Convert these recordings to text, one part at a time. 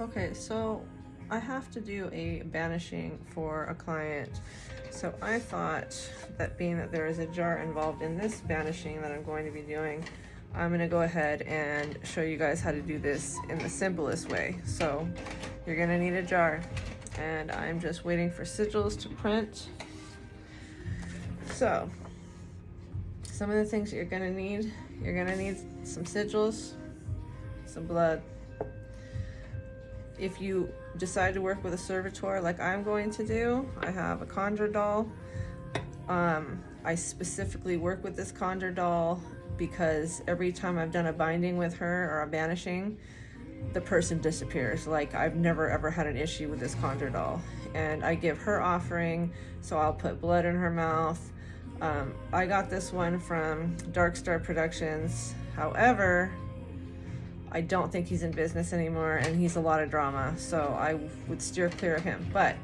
Okay, so I have to do a banishing for a client. So I thought that being that there is a jar involved in this banishing that I'm going to be doing, I'm gonna go ahead and show you guys how to do this in the simplest way. So you're gonna need a jar, and I'm just waiting for sigils to print. So some of the things that you're gonna need some sigils, some blood. If you decide to work with a servitor like I'm going to do, I have a conjure doll. I specifically work with this conjure doll because every time I've done a binding with her or a banishing, the person disappears. Like, I've never ever had an issue with this conjure doll. And I give her offering, so I'll put blood in her mouth. I got this one from Dark Star Productions. However, I don't think he's in business anymore, and he's a lot of drama, so I would steer clear of him. But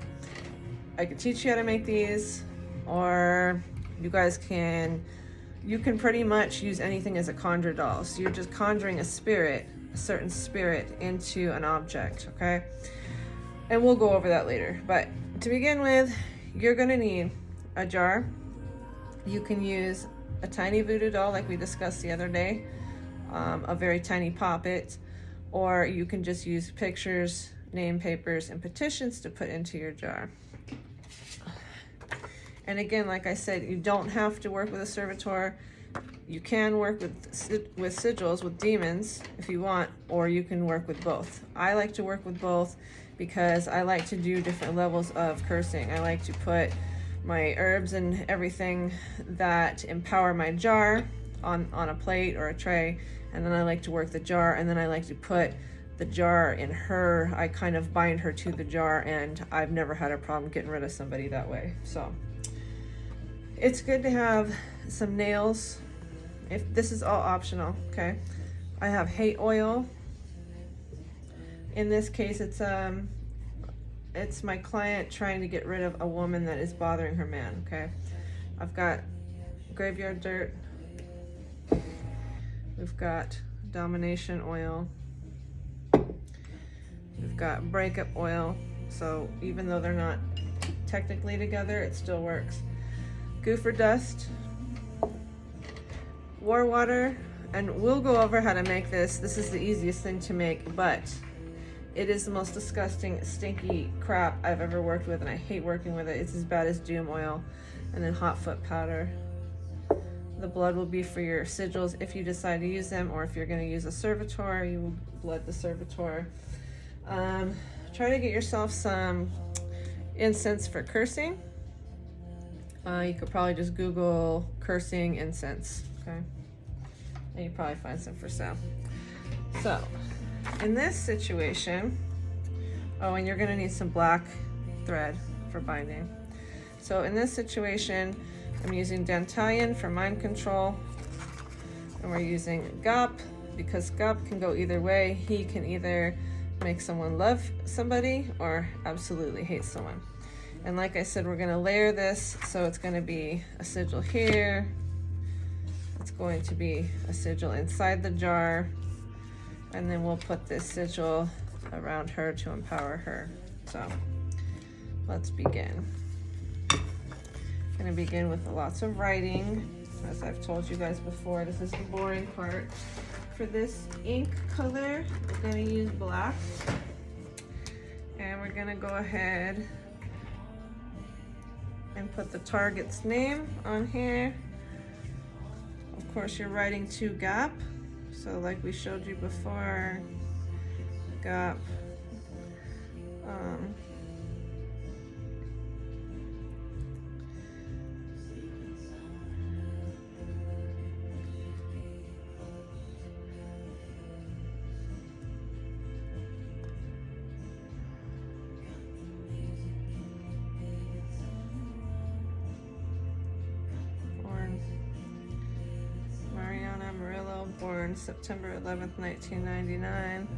I could teach you how to make these, or you can pretty much use anything as a conjure doll. So you're just conjuring a certain spirit into an object, okay? And we'll go over that later. But to begin with, you're gonna need a jar. You can use a tiny voodoo doll like we discussed the other day, a very tiny poppet, or you can just use pictures, name papers, and petitions to put into your jar. And again, like I said, you don't have to work with a servitor. You can work with sigils, with demons, if you want, or you can work with both. I like to work with both because I like to do different levels of cursing. I like to put my herbs and everything that empower my jar on a plate or a tray, and then I like to work the jar, and then I like to put the jar in her. I kind of bind her to the jar, and I've never had a problem getting rid of somebody that way. So it's good to have some nails. If this is all optional, okay? I have hate oil. In this case, it's my client trying to get rid of a woman that is bothering her man, okay? I've got graveyard dirt. We've got domination oil. We've got breakup oil. So even though they're not technically together, it still works. Goofer dust, war water, and we'll go over how to make this. This is the easiest thing to make, but it is the most disgusting, stinky crap I've ever worked with, and I hate working with it. It's as bad as doom oil. And then hot foot powder. The blood will be for your sigils if you decide to use them, or if you're going to use a servitor, you will blood the servitor. Try to get yourself some incense for cursing. You could probably just Google cursing incense, okay? And you probably find some for sale. So, in this situation, and you're gonna need some black thread for binding. So in this situation, I'm using Dantalion for mind control, and we're using Gop because Gop can go either way. He can either make someone love somebody or absolutely hate someone. And like I said, we're gonna layer this, so it's gonna be a sigil here, it's going to be a sigil inside the jar, and then we'll put this sigil around her to empower her. So let's begin. Gonna begin with lots of writing. As I've told you guys before, this is the boring part. For this ink color, we're gonna use black. And we're gonna go ahead and put the target's name on here. Of course, you're writing to Gap. So like we showed you before, Gap. Born September 11th, 1999,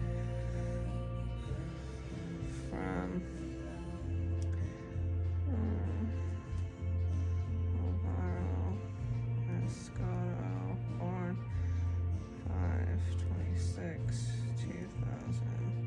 from Alvaro Escoto, born 5/26/2000,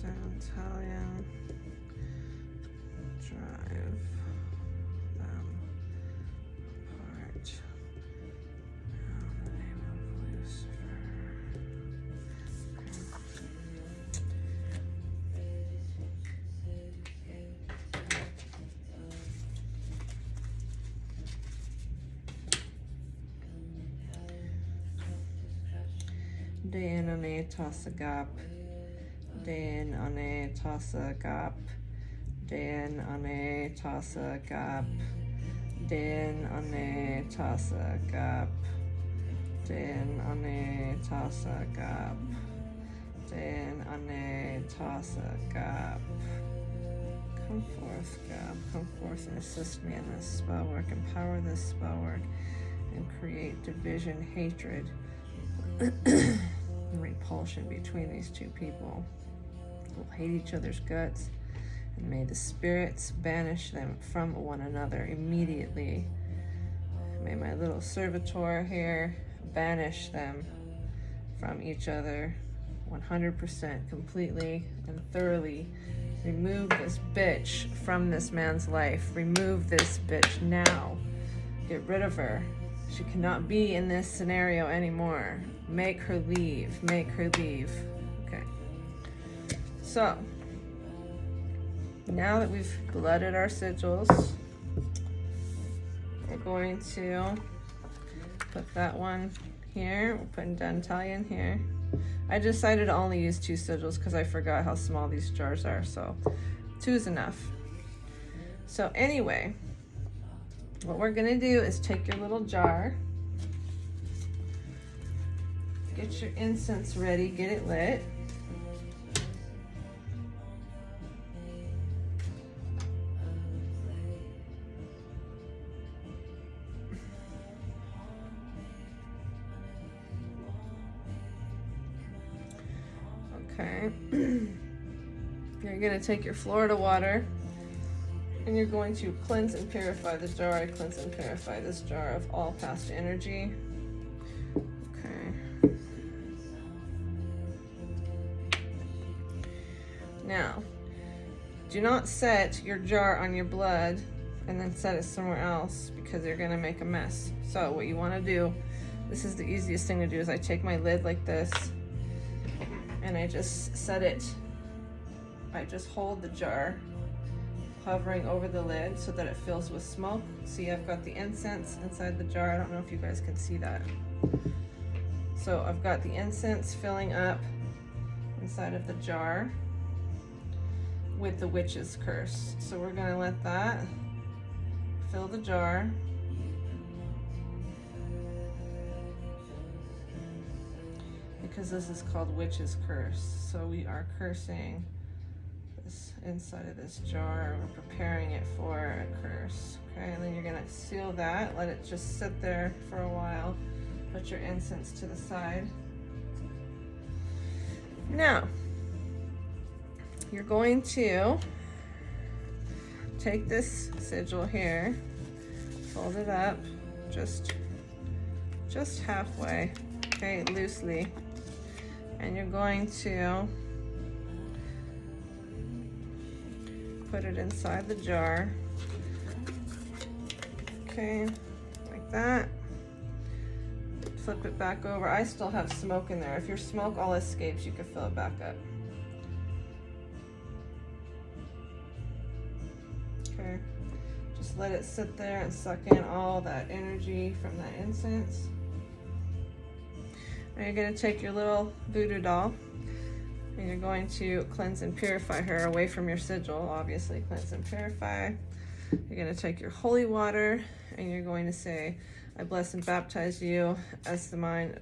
Dantalian, drive them apart. In the name of Lucifer. Den ane tasagap. Den ane tasagap. Den ane tasagap. Den ane tasagap. Den ane tasagap. Den ane tasagap. Come forth, Gab. Come forth and assist me in this spell work. Empower this spell work and create division, hatred, and repulsion between these two people who hate each other's guts, and may the spirits banish them from one another immediately. May my little servitor here banish them from each other 100%, completely and thoroughly. Remove this bitch from this man's life. Remove this bitch now. Get rid of her. She cannot be in this scenario anymore. Make her leave. Make her leave. Okay. So, now that we've glutted our sigils, we're going to put that one here. We're putting Dantalian here. I decided to only use 2 sigils because I forgot how small these jars are, so 2 is enough. So anyway, what we're gonna do is take your little jar, get your incense ready, get it lit. Okay. You're gonna take your Florida water and you're going to cleanse and purify the jar. I cleanse and purify this jar of all past energy. Okay. Now, do not set your jar on your blood and then set it somewhere else because you're gonna make a mess. So what you wanna do, this is the easiest thing to do, is I take my lid like this and I just set it, I just hold the jar hovering over the lid so that it fills with smoke. See, I've got the incense inside the jar. I don't know if you guys can see that. So I've got the incense filling up inside of the jar with the witch's curse. So we're gonna let that fill the jar. Because this is called witch's curse. So we are cursing this inside of this jar. We're preparing it for a curse. Okay, and then you're gonna seal that, let it just sit there for a while. Put your incense to the side. Now, you're going to take this sigil here, fold it up just halfway, okay, loosely. And you're going to put it inside the jar. Okay, like that. Flip it back over. I still have smoke in there. If your smoke all escapes, you can fill it back up. Okay, just let it sit there and suck in all that energy from that incense. And you're going to take your little voodoo doll and you're going to cleanse and purify her away from your sigil, obviously. Cleanse and purify. You're going to take your holy water and you're going to say, I bless and baptize you as the mind.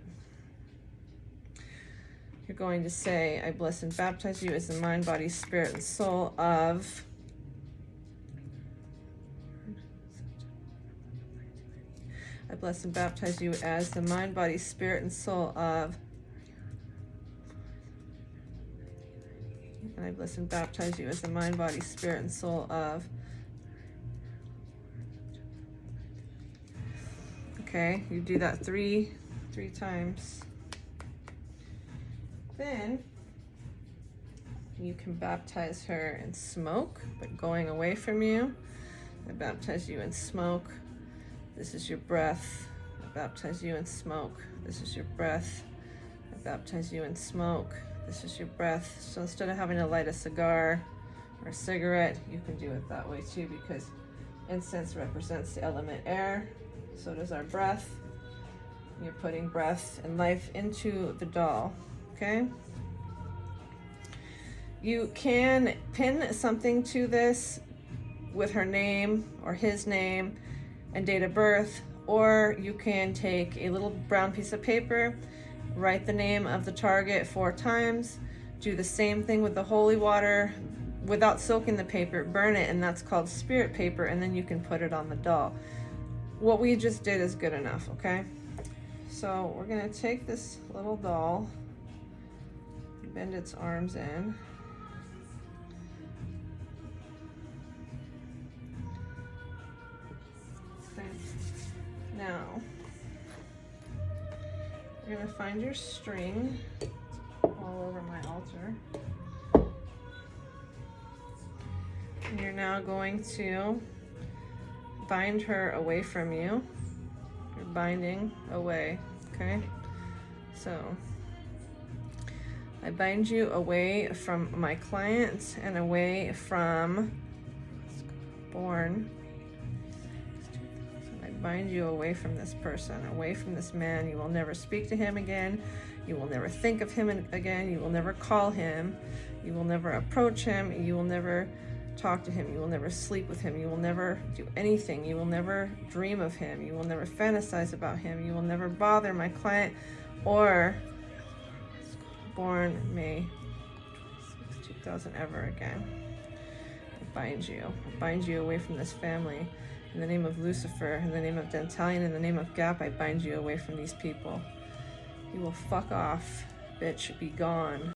You're going to say, I bless and baptize you as the mind, body, spirit, and soul of I bless and baptize you as the mind, body, spirit, and soul of. And I bless and baptize you as the mind, body, spirit, and soul of. Okay, you do that three times. Then You can baptize her in smoke, but going away from you. I baptize you in smoke. This is your breath. I baptize you in smoke. This is your breath. I baptize you in smoke. This is your breath. So instead of having to light a cigar or a cigarette, you can do it that way too, because incense represents the element air. So does our breath. You're putting breath and life into the doll, okay? You can pin something to this with her name or his name and date of birth, or you can take a little brown piece of paper, write the name of the target 4 times, do the same thing with the holy water without soaking the paper, burn it, and that's called spirit paper, and then you can put it on the doll. What we just did is good enough, okay? So we're gonna take this little doll, bend its arms in. Okay. Now, you're gonna find your string all over my altar. And you're now going to bind her away from you. You're binding away, okay? So I bind you away from my client and away from born. I bind you away from this person, away from this man. You will never speak to him again. You will never think of him again. You will never call him. You will never approach him. You will never talk to him. You will never sleep with him. You will never do anything. You will never dream of him. You will never fantasize about him. You will never bother my client or born May 26, 2000 ever again. I bind you. I bind you away from this family. In the name of Lucifer, in the name of Dentalion, in the name of Gap, I bind you away from these people. You will fuck off, bitch. Be gone.